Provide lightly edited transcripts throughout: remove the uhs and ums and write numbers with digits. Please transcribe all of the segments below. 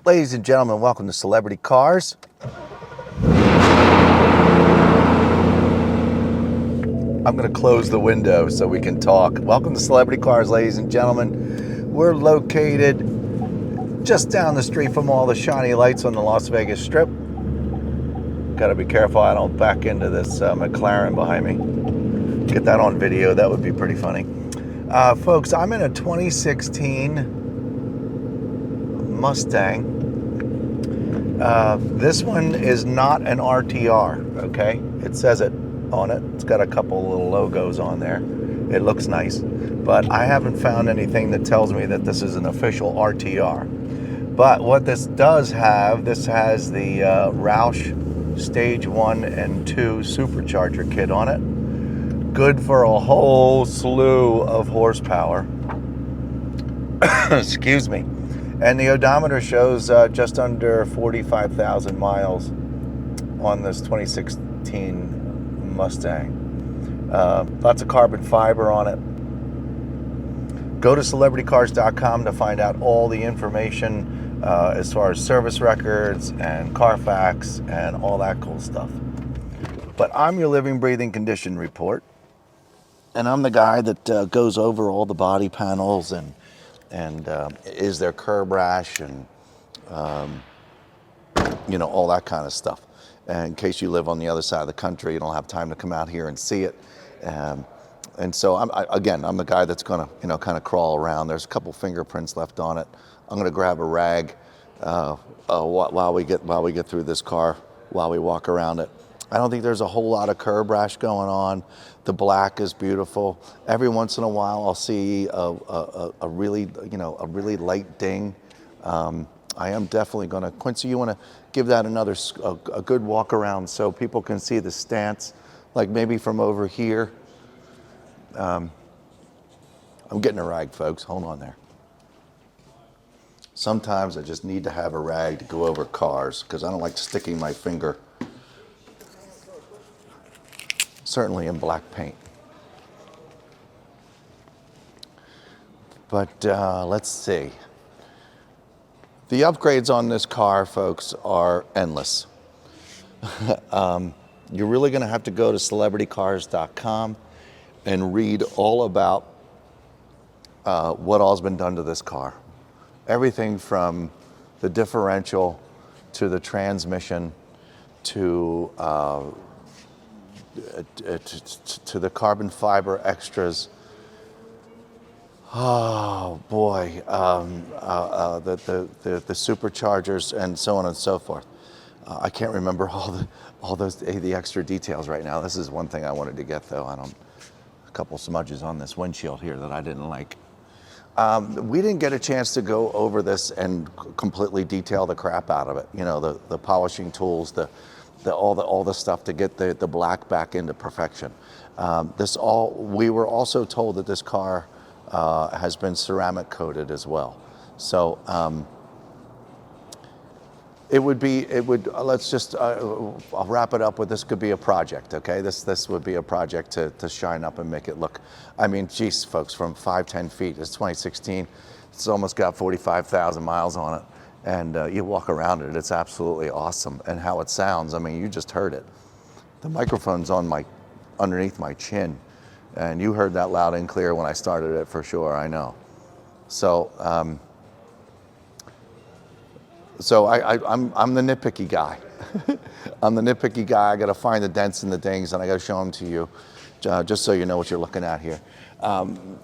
Ladies and gentlemen, welcome to Celebrity Cars. I'm going to close the window so we can talk. Welcome to Celebrity Cars, ladies and gentlemen. We're located just down the street from all the shiny lights on the Las Vegas Strip. Got to be careful I don't back into this McLaren behind me. Get that on video, that would be pretty funny. Folks, I'm in a 2016 Mustang. This one is not an RTR, okay? It says it on it. It's got a couple little logos on there. It looks nice, but I haven't found anything that tells me that this is an official RTR. But what this does have, this has the Roush Stage 1 and 2 supercharger kit on it. Good for a whole slew of horsepower. Excuse me. And the odometer shows just under 45,000 miles on this 2016 Mustang. Lots of carbon fiber on it. Go to celebritycars.com to find out all the information as far as service records and Carfax and all that cool stuff. But I'm your living, breathing condition report. And I'm the guy that goes over all the body panels and is there curb rash and you know, all that kind of stuff. And in case you live on the other side of the country, you don't have time to come out here and see it. And so I'm the guy that's gonna, you know, kind of crawl around. There's a couple fingerprints left on it. I'm gonna grab a rag while we get through this car, while we walk around it. I don't think there's a whole lot of curb rash going on. The black is beautiful. Every once in a while, I'll see a really light ding. I am definitely gonna, Quincy, you wanna give that a good walk around so people can see the stance, like maybe from over here. I'm getting a rag, folks, hold on there. Sometimes I just need to have a rag to go over cars because I don't like sticking my finger, certainly in black paint. But let's see. The upgrades on this car, folks, are endless. You're really gonna have to go to celebritycars.com and read all about what all's been done to this car. Everything from the differential to the transmission to the carbon fiber extras. Oh boy, the superchargers and so on and so forth. I can't remember all the extra details right now. This is one thing I wanted to get though. A couple smudges on this windshield here that I didn't like. We didn't get a chance to go over this and completely detail the crap out of it. You know, the polishing tools, all the stuff to get the black back into perfection. We were also told that this car has been ceramic coated as well. So let's just, I'll wrap it up with this could be a project, okay? This would be a project to shine up and make it look, I mean, geez, folks, from 5-10 feet, it's 2016, it's almost got 45,000 miles on it. And you walk around it, it's absolutely awesome. And how it sounds, I mean, you just heard it. The microphone's underneath my chin. And you heard that loud and clear when I started it for sure, I know. So, I'm the nitpicky guy. I'm the nitpicky guy. I got to find the dents and the dings, and I got to show them to you, just so you know what you're looking at here.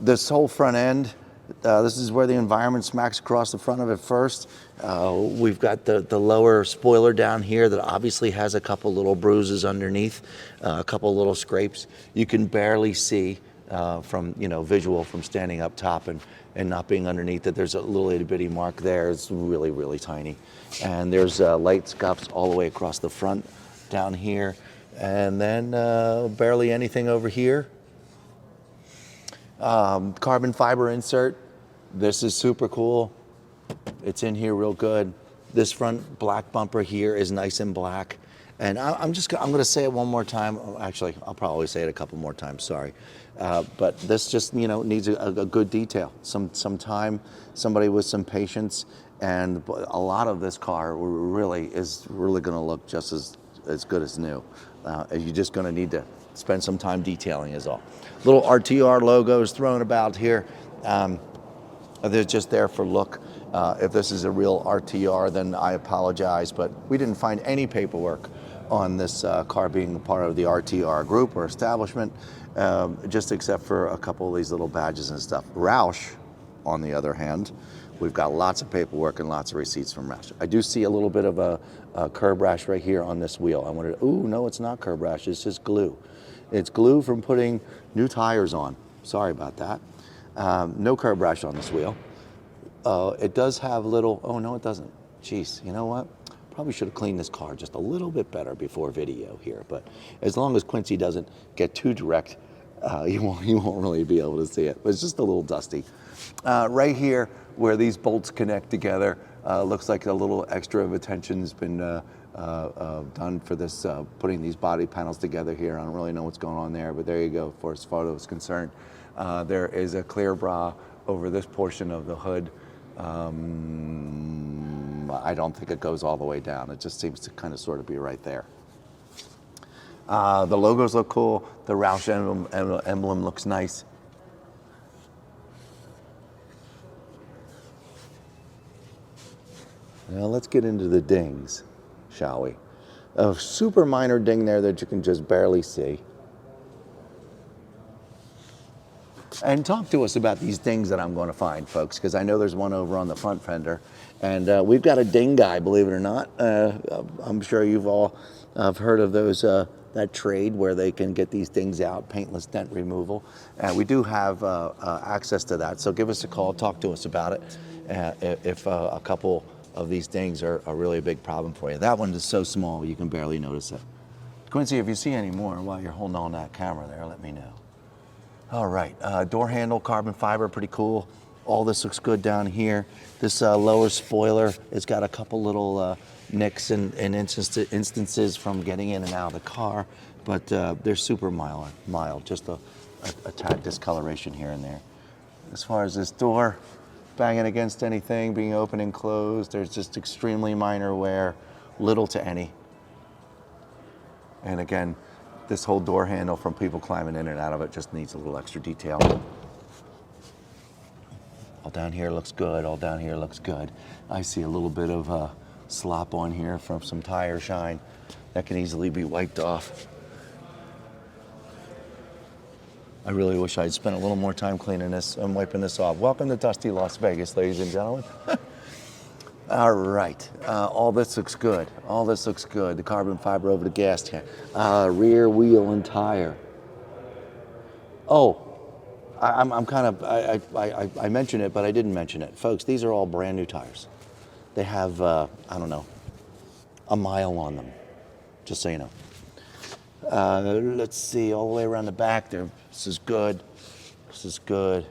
This whole front end, this is where the environment smacks across the front of it first. We've got the lower spoiler down here that obviously has a couple little bruises underneath, a couple little scrapes. You can barely see from, you know, visual from standing up top and not being underneath it. There's a little itty bitty mark there. It's really, really tiny. And there's light scuffs all the way across the front down here. And then barely anything over here. Carbon fiber insert. This is super cool. It's in here real good. This front black bumper here is nice and black. And I'm going to say it one more time. Actually, I'll probably say it a couple more times, sorry. But this just, you know, needs a good detail. Some time, somebody with some patience, And a lot of this car really is really going to look just as good as new. You're just going to need to spend some time detailing is all. Little RTR logos thrown about here. They're just there for look. If this is a real RTR, then I apologize, but we didn't find any paperwork on this car being part of the RTR group or establishment, just except for a couple of these little badges and stuff. Roush, on the other hand, we've got lots of paperwork and lots of receipts from Roush. I do see a little bit of a curb rash right here on this wheel. I wondered, ooh, no, it's not curb rash, it's just glue. It's glue from putting new tires on. Sorry about that. No curb rash on this wheel. It does have little, oh no it doesn't. Jeez, you know what? Probably should have cleaned this car just a little bit better before video here, but as long as Quincy doesn't get too direct, you won't really be able to see it. But it's just a little dusty. Right here, where these bolts connect together, looks like a little extra of attention's been done for this, putting these body panels together here. I don't really know what's going on there, but there you go, as far as concerned. There is a clear bra over this portion of the hood. I don't think it goes all the way down. It just seems to kind of sort of be right there. The logos look cool. The Roush emblem looks nice. Now let's get into the dings, shall we? A super minor ding there that you can just barely see. And talk to us about these dings that I'm going to find, folks, because I know there's one over on the front fender. And we've got a ding guy, believe it or not. I'm sure you've all heard of those, that trade where they can get these dings out, paintless dent removal. We do have access to that, so give us a call, talk to us about it if a couple of these dings are really a big problem for you. That one is so small you can barely notice it. Quincy, if you see any more while you're holding on that camera there, let me know. All right, door handle, carbon fiber, pretty cool. All this looks good down here. This lower spoiler, it's got a couple little nicks and instances from getting in and out of the car, but they're super mild, just a tad discoloration here and there. As far as this door, banging against anything, being open and closed, there's just extremely minor wear, little to any. And again, this whole door handle from people climbing in and out of it just needs a little extra detail. All down here looks good, all down here looks good. I see a little bit of slop on here from some tire shine. That can easily be wiped off. I really wish I'd spent a little more time cleaning this and wiping this off. Welcome to dusty Las Vegas, ladies and gentlemen. All right, all this looks good. All this looks good. The carbon fiber over the gas tank. Rear wheel and tire. Oh, I'm kind of, I mentioned it, but I didn't mention it. Folks, these are all brand new tires. They have, I don't know, a mile on them, just so you know. Let's see, all the way around the back there. This is good. This is good.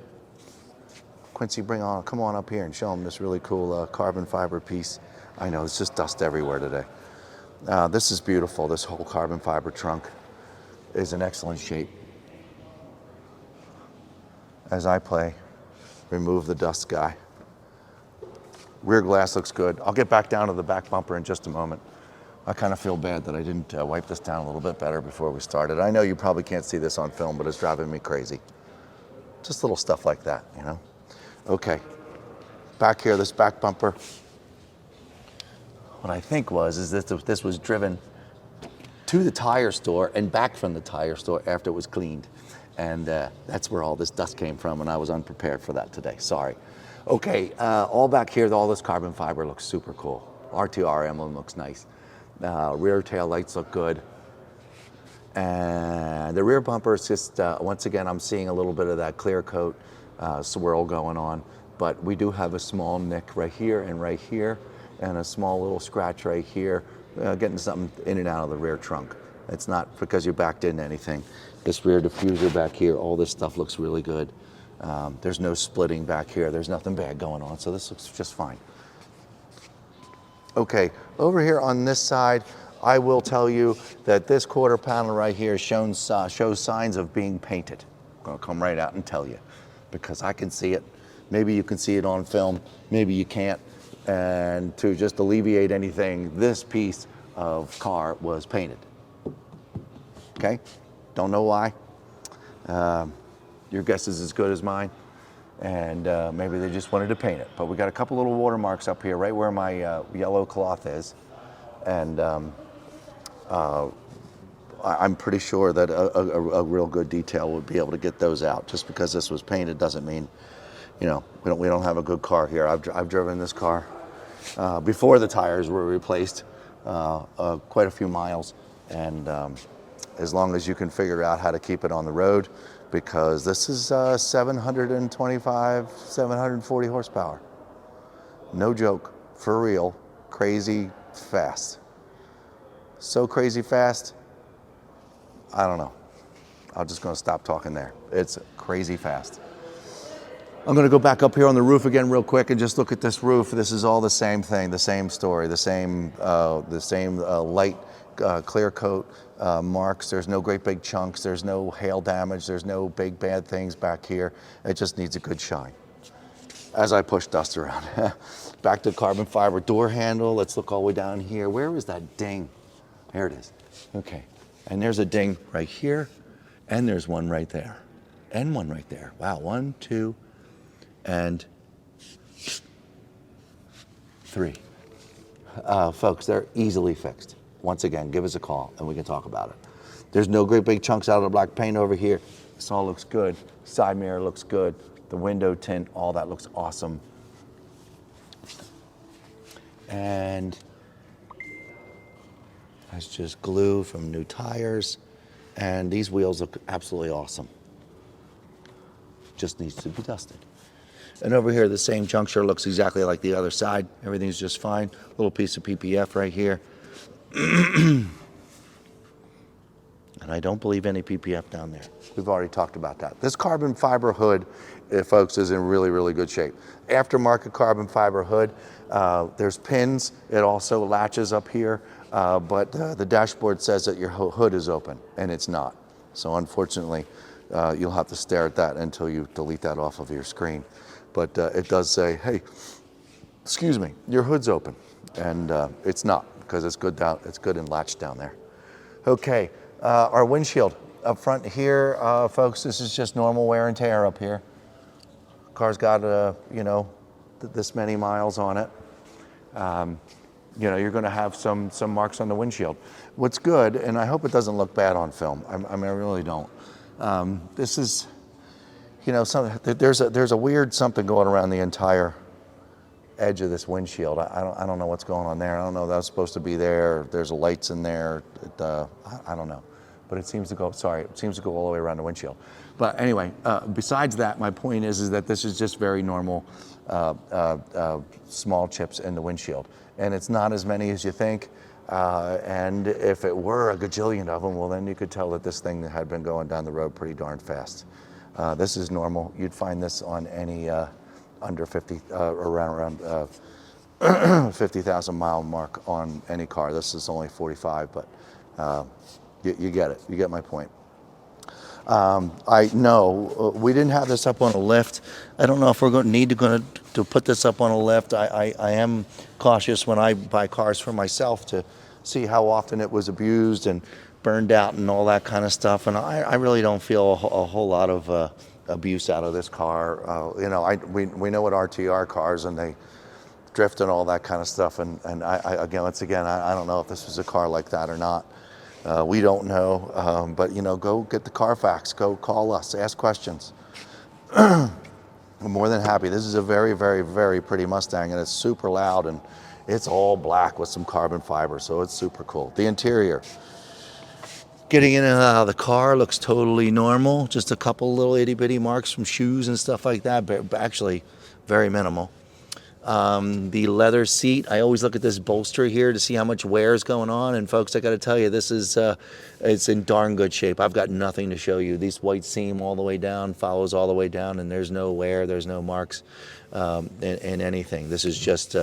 Quincy, come on up here and show them this really cool carbon fiber piece. I know, it's just dust everywhere today. This is beautiful. This whole carbon fiber trunk is in excellent shape. As I remove the dust guy. Rear glass looks good. I'll get back down to the back bumper in just a moment. I kind of feel bad that I didn't wipe this down a little bit better before we started. I know you probably can't see this on film, but it's driving me crazy. Just little stuff like that, you know? Okay, back here, this back bumper. What I think is that this was driven to the tire store and back from the tire store after it was cleaned. And that's where all this dust came from, and I was unprepared for that today, sorry. Okay, all back here, all this carbon fiber looks super cool. RTR emblem looks nice. Rear tail lights look good. And the rear bumper is just, once again, I'm seeing a little bit of that clear coat swirl going on, but we do have a small nick right here, and a small little scratch right here, getting something in and out of the rear trunk. It's not because you backed into anything. This rear diffuser back here, all this stuff looks really good. There's no splitting back here. There's nothing bad going on, so this looks just fine. Okay, over here on this side, I will tell you that this quarter panel right here shows signs of being painted. I'm gonna come right out and tell you, because I can see it. Maybe you can see it on film, maybe you can't. And to just alleviate anything, this piece of car was painted. Okay? Don't know why. Your guess is as good as mine. And maybe they just wanted to paint it. But we got a couple little watermarks up here, right where my yellow cloth is. And I'm pretty sure that a real good detail would be able to get those out. Just because this was painted doesn't mean, you know, we don't have a good car here. I've driven this car before the tires were replaced quite a few miles. And as long as you can figure out how to keep it on the road, because this is 725, 740 horsepower. No joke, for real, crazy fast. So crazy fast, I don't know. I'm just gonna stop talking there. It's crazy fast. I'm gonna go back up here on the roof again real quick and just look at this roof. This is all the same thing, the same story, the same light clear coat marks. There's no great big chunks. There's no hail damage. There's no big bad things back here. It just needs a good shine. As I push dust around. Back to carbon fiber door handle. Let's look all the way down here. Where was that ding? There it is. Okay. And there's a ding right here. And there's one right there. And one right there. Wow. 1, 2, and 3. Folks, they're easily fixed. Once again, give us a call and we can talk about it. There's no great big chunks out of the black paint over here. This all looks good. Side mirror looks good. The window tint, all that looks awesome. And that's just glue from new tires. And these wheels look absolutely awesome. Just needs to be dusted. And over here, the same juncture looks exactly like the other side. Everything's just fine. Little piece of PPF right here. And I don't believe any PPF down there. We've already talked about that. This carbon fiber hood, folks, is in really, really good shape. Aftermarket carbon fiber hood. There's pins. It also latches up here. But the dashboard says that your hood is open, and it's not. So unfortunately, you'll have to stare at that until you delete that off of your screen. But it does say, hey, excuse me, your hood's open. And it's not, because it's good and latched down there. Okay, our windshield up front here, folks, this is just normal wear and tear up here. Car's got, you know, this many miles on it. You know, you're going to have some marks on the windshield. What's good, and I hope it doesn't look bad on film. I mean, I really don't. This is, you know, there's a weird something going around the entire edge of this windshield. I don't know what's going on there. I don't know if that's supposed to be there. There's lights in there. I don't know. But it seems to go, it seems to go all the way around the windshield. But anyway, besides that, my point is that this is just very normal small chips in the windshield. And it's not as many as you think. And if it were a gajillion of them, well, then you could tell that this thing had been going down the road pretty darn fast. This is normal. You'd find this on any under 50, around 50,000 mile mark on any car. This is only 45, but you get it. You get my point. I know we didn't have this up on a lift. I don't know if we're going to need to put this up on a lift. I am cautious when I buy cars for myself to see how often it was abused and burned out and all that kind of stuff. And I really don't feel a whole lot of abuse out of this car. You know, we know what RTR cars, and they drift and all that kind of stuff. And I don't know if this was a car like that or not. We don't know, but you know, go get the Carfax, go call us, ask questions. I'm more than happy. This is a very, very, very pretty Mustang, and it's super loud, and it's all black with some carbon fiber, so it's super cool. The interior, getting in and out of the car looks totally normal. Just a couple little itty bitty marks from shoes and stuff like that, but actually very minimal. The leather seat, I always look at this bolster here to see how much wear is going on, and folks, I got to tell you, this is it's in darn good shape. I've got nothing to show you. This white seam all the way down follows all the way down, and there's no wear, there's no marks in anything. This is just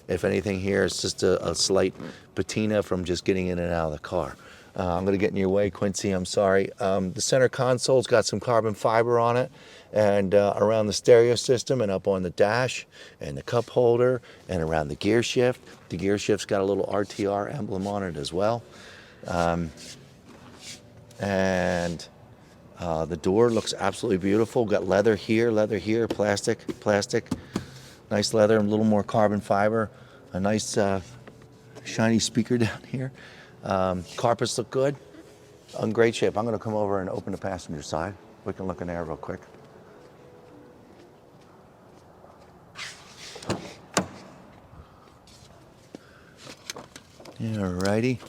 if anything here, it's just a slight patina from just getting in and out of the car. I'm going to get in your way, Quincy. I'm sorry. The center console's got some carbon fiber on it, and around the stereo system and up on the dash and the cup holder and around the gear shift. The gear shift's got a little RTR emblem on it as well. And the door looks absolutely beautiful. Got leather here, plastic. Nice leather, a little more carbon fiber. A nice shiny speaker down here. Carpets look good, in great shape. I'm going to come over and open the passenger side. We can look in there real quick. Alrighty.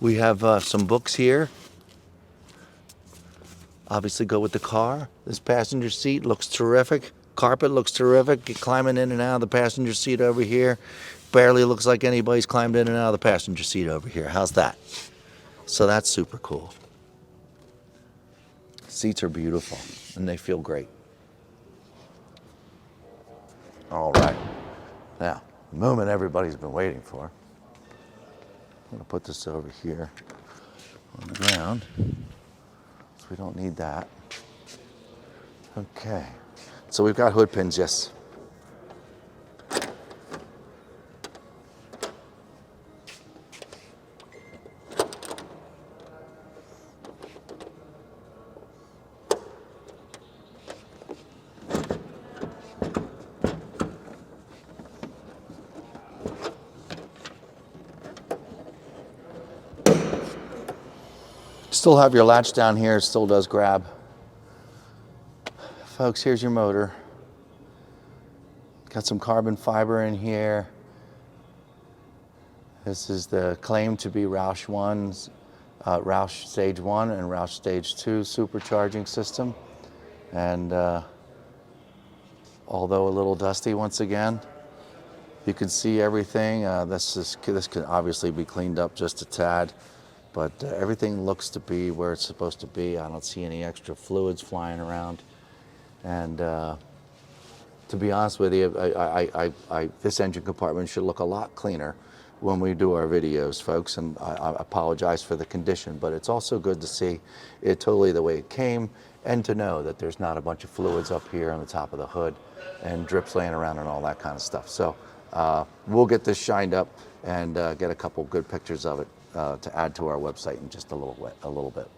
We have some books here. Obviously go with the car. This passenger seat looks terrific. Carpet looks terrific. Get climbing in and out of the passenger seat over here. Barely looks like anybody's climbed in and out of the passenger seat over here. How's that? So that's super cool. Seats are beautiful and they feel great. All right. Now, the moment everybody's been waiting for. I'm going to put this over here on the ground. So we don't need that. Okay. So we've got hood pins, yes. Still have your latch down here, still does grab. Folks, here's your motor. Got some carbon fiber in here. This is the claim to be Roush 1's, Roush Stage 1 and Roush Stage 2 supercharging system. And although a little dusty once again, you can see everything. This can obviously be cleaned up just a tad. But everything looks to be where it's supposed to be. I don't see any extra fluids flying around. And to be honest with you, this engine compartment should look a lot cleaner when we do our videos, folks. And I apologize for the condition, but it's also good to see it totally the way it came and to know that there's not a bunch of fluids up here on the top of the hood and drips laying around and all that kind of stuff. So we'll get this shined up and get a couple good pictures of it. To add to our website in just a little bit.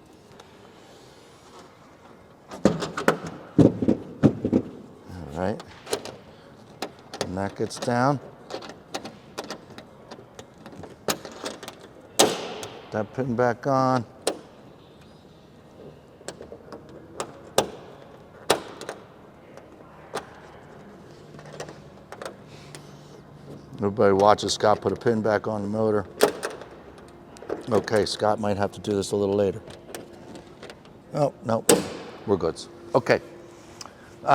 All right, and that gets down. That pin back on. Everybody watches Scott put a pin back on the motor. Okay, Scott might have to do this a little later. Oh, no, we're good. Okay,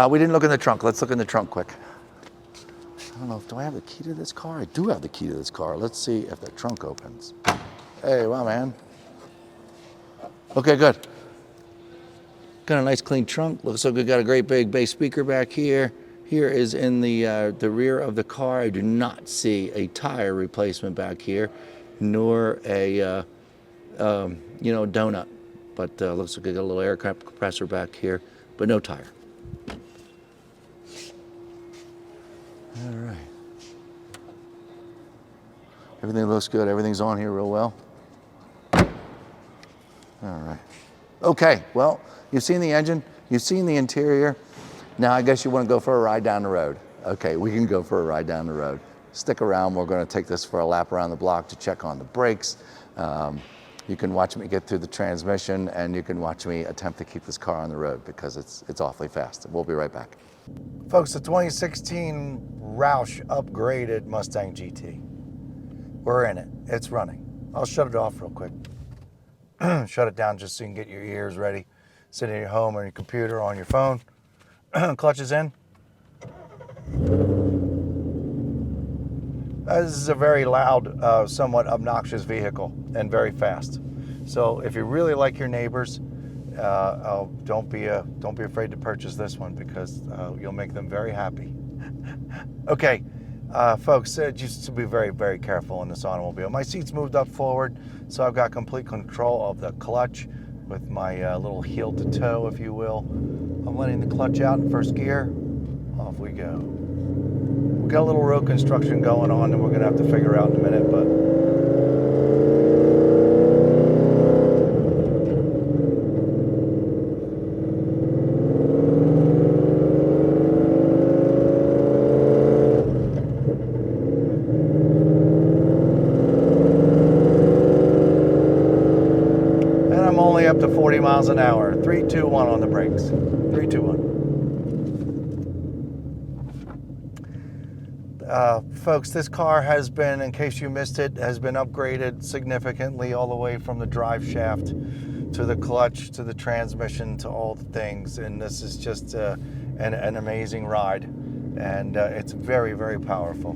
we didn't look in the trunk. Let's look in the trunk quick. I don't know, do I have the key to this car? I do have the key to this car. Let's see if the trunk opens. Hey, well, man. Okay, good. Got a nice clean trunk. Looks like we got a great big bass speaker back here. Here is in the rear of the car. I do not see a tire replacement back here, nor a donut, but looks like we got a little air compressor back here, but no tire. All right. Everything looks good. Everything's on here real well. All right. Okay. Well, you've seen the engine. You've seen the interior. Now I guess you want to go for a ride down the road. Okay, we can go for a ride down the road. Stick around. We're going to take this for a lap around the block to check on the brakes. You can watch me get through the transmission, and you can watch me attempt to keep this car on the road because it's awfully fast. We'll be right back. Folks, the 2016 Roush upgraded Mustang GT. We're in it. It's running. I'll shut it off real quick. Shut it down just so you can get your ears ready. Sitting at your home or your computer, on your phone. Clutch is in. This is a very loud, somewhat obnoxious vehicle and very fast. So if you really like your neighbors, don't be afraid to purchase this one because you'll make them very happy. Okay, Folks, just to be very, very careful in this automobile. My seat's moved up forward, so I've got complete control of the clutch with my little heel to toe, if you will. I'm letting the clutch out in first gear. Off we go. We've got a little road construction going on that we're going to have to figure out in a minute, but only up to 40 miles an hour. 3, 2, 1 on the brakes. 3, 2, 1. Folks, this car has been, in case you missed it, has been upgraded significantly all the way from the drive shaft to the clutch to the transmission to all the things. And this is just an amazing ride. And it's very, very powerful.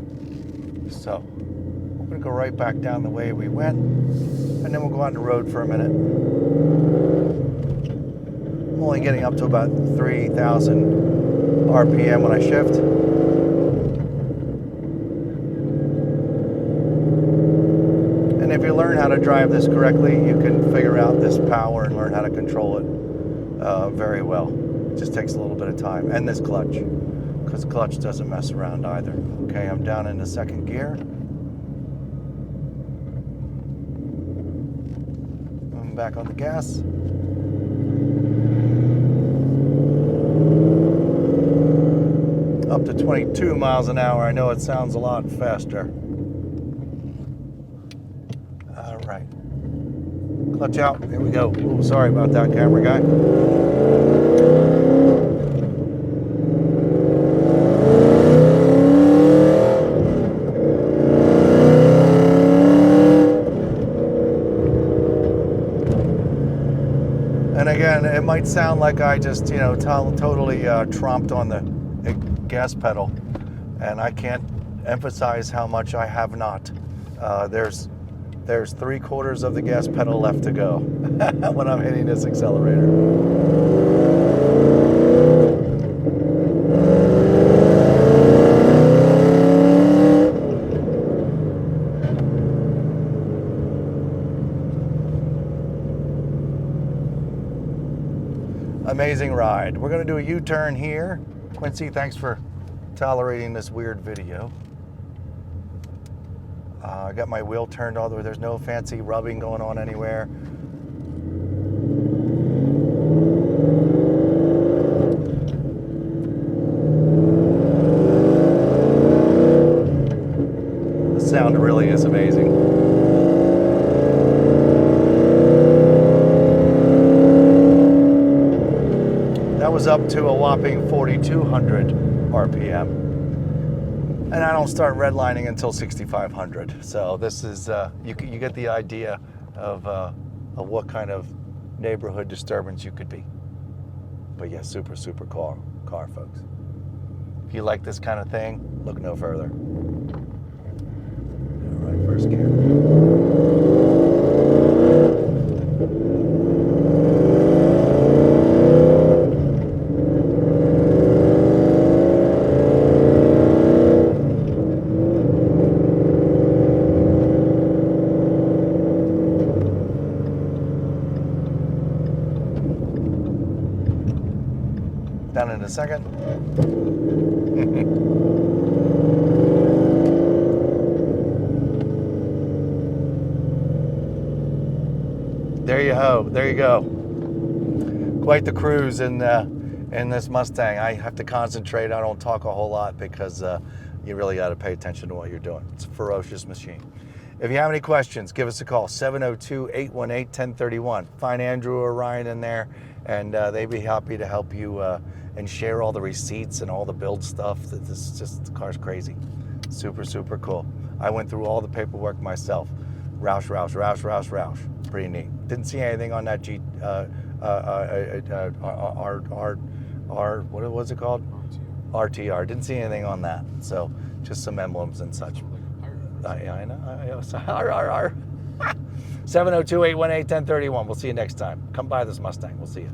So we're going to go right back down the way we went. And then we'll go out on the road for a minute. I'm only getting up to about 3,000 RPM when I shift. And if you learn how to drive this correctly, you can figure out this power and learn how to control it very well. It just takes a little bit of time. And this clutch, because clutch doesn't mess around either. Okay, I'm down into second gear. Back on the gas. Up to 22 miles an hour. I know it sounds a lot faster. All right. Clutch out. Here we go. Oh, sorry about that, camera guy. And again, it might sound like I just, totally tromped on the gas pedal, and I can't emphasize how much I have not. There's 3/4 of the gas pedal left to go when I'm hitting this accelerator. Amazing ride. We're going to do a U-turn here. Quincy, thanks for tolerating this weird video. I got my wheel turned all the way. There's no fancy rubbing going on anywhere. The sound really is amazing. That was up to a whopping 4,200 RPM. And I don't start redlining until 6,500. So this is, you get the idea of what kind of neighborhood disturbance you could be. But yeah, super, super car, folks. If you like this kind of thing, look no further. All right, first gear. Down in a second. There you go. Quite the cruise in this Mustang. I have to concentrate. I don't talk a whole lot because you really got to pay attention to what you're doing. It's a ferocious machine. If you have any questions, give us a call, 702-818-1031. Find Andrew or Ryan in there, and they'd be happy to help you and share all the receipts and all the build stuff. The car's crazy. Super, super cool. I went through all the paperwork myself. Roush. Pretty neat. Didn't see anything on that what was it called? RTR. Didn't see anything on that. So just some emblems and such. Yeah, I know. 702-818-1031. We'll see you next time. Come by this Mustang. We'll see you.